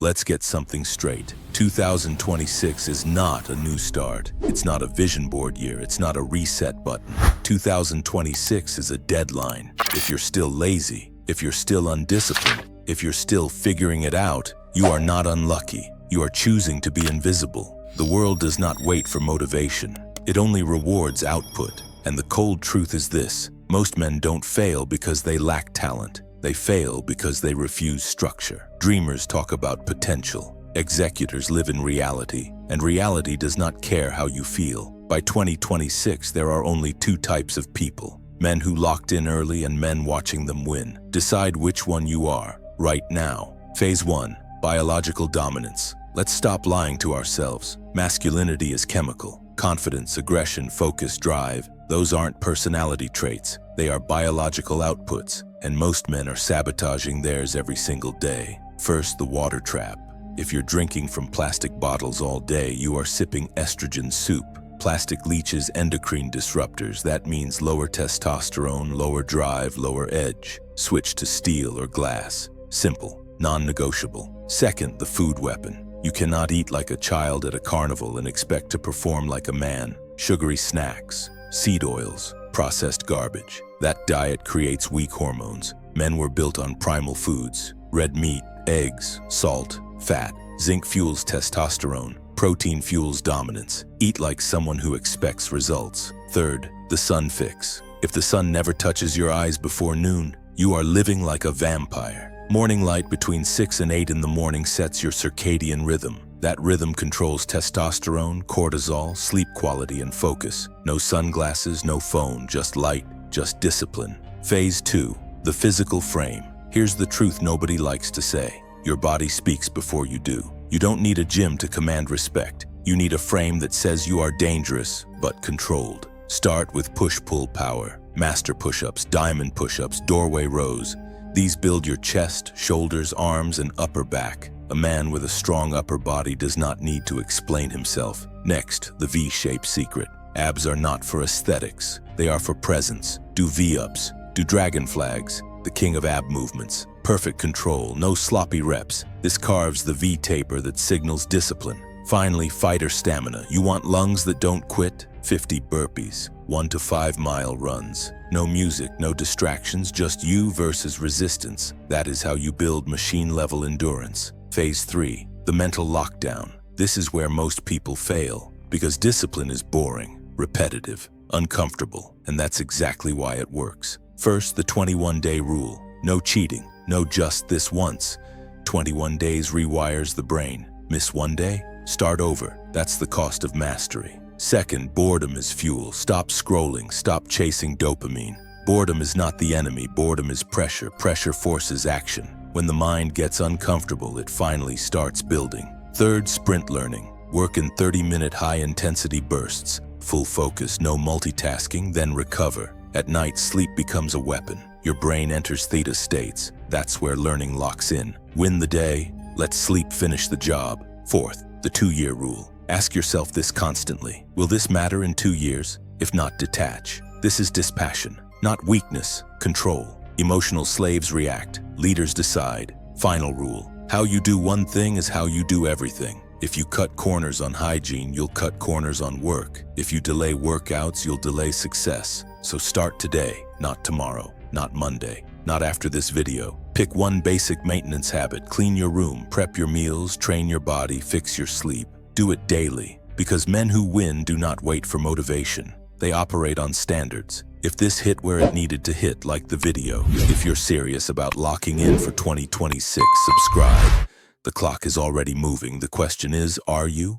Let's get something straight. 2026 is not a new start. It's not a vision board year. It's not a reset button. 2026 is a deadline. If you're still lazy, if you're still undisciplined, if you're still figuring it out, you are not unlucky. You are choosing to be invisible. The world does not wait for motivation. It only rewards output. And the cold truth is this: most men don't fail because they lack talent. They fail because they refuse structure. Dreamers talk about potential. Executors live in reality, and reality does not care how you feel. By 2026, there are only two types of people: men who locked in early and men watching them win. Decide which one you are, right now. Phase 1. Biological dominance. Let's stop lying to ourselves. Masculinity is chemical. Confidence, aggression, focus, drive. Those aren't personality traits. They are biological outputs, and most men are sabotaging theirs every single day. First, the water trap. If you're drinking from plastic bottles all day, you are sipping estrogen soup. Plastic leaches endocrine disruptors. That means lower testosterone, lower drive, lower edge. Switch to steel or glass. Simple, non-negotiable. Second, the food weapon. You cannot eat like a child at a carnival and expect to perform like a man. Sugary snacks, seed oils, processed garbage. That diet creates weak hormones. Men were built on primal foods: red meat, eggs, salt, fat. Zinc fuels testosterone. Protein fuels dominance. Eat like someone who expects results. Third, the sun fix. If the sun never touches your eyes before noon, you are living like a vampire. Morning light between 6 and 8 in the morning sets your circadian rhythm. That rhythm controls testosterone, cortisol, sleep quality, and focus. No sunglasses, no phone, just light, just discipline. Phase 2. The physical frame. Here's the truth nobody likes to say: your body speaks before you do. You don't need a gym to command respect. You need a frame that says you are dangerous, but controlled. Start with push-pull power. Master push-ups, diamond push-ups, doorway rows. These build your chest, shoulders, arms, and upper back. A man with a strong upper body does not need to explain himself. Next, the V-shape secret. Abs are not for aesthetics. They are for presence. Do V-ups. Do dragon flags. The king of ab movements. Perfect control, no sloppy reps. This carves the V-taper that signals discipline. Finally, fighter stamina. You want lungs that don't quit? 50 burpees, 1 to 5 mile runs. No music, no distractions, just you versus resistance. That is how you build machine-level endurance. Phase 3, the mental lockdown. This is where most people fail, because discipline is boring, repetitive, uncomfortable, and that's exactly why it works. First, the 21-day rule. No cheating, no just this once. 21 days rewires the brain. Miss one day? Start over. That's the cost of mastery. Second, boredom is fuel. Stop scrolling, stop chasing dopamine. Boredom is not the enemy, boredom is pressure. Pressure forces action. When the mind gets uncomfortable, it finally starts building. Third, sprint learning. Work in 30-minute high-intensity bursts. Full focus, no multitasking, then recover. At night, sleep becomes a weapon. Your brain enters theta states. That's where learning locks in. Win the day, let sleep finish the job. Fourth, the 2-year rule. Ask yourself this constantly: will this matter in 2 years? If not, detach. This is dispassion, not weakness, control. Emotional slaves react, leaders decide. Final rule: how you do one thing is how you do everything. If you cut corners on hygiene, you'll cut corners on work. If you delay workouts, you'll delay success. So start today, not tomorrow, not Monday, not after this video. Pick one basic maintenance habit: clean your room, prep your meals, train your body, fix your sleep. Do it daily, because men who win do not wait for motivation. They operate on standards. If this hit where it needed to hit, like the video. If you're serious about locking in for 2026, subscribe. The clock is already moving. The question is, are you?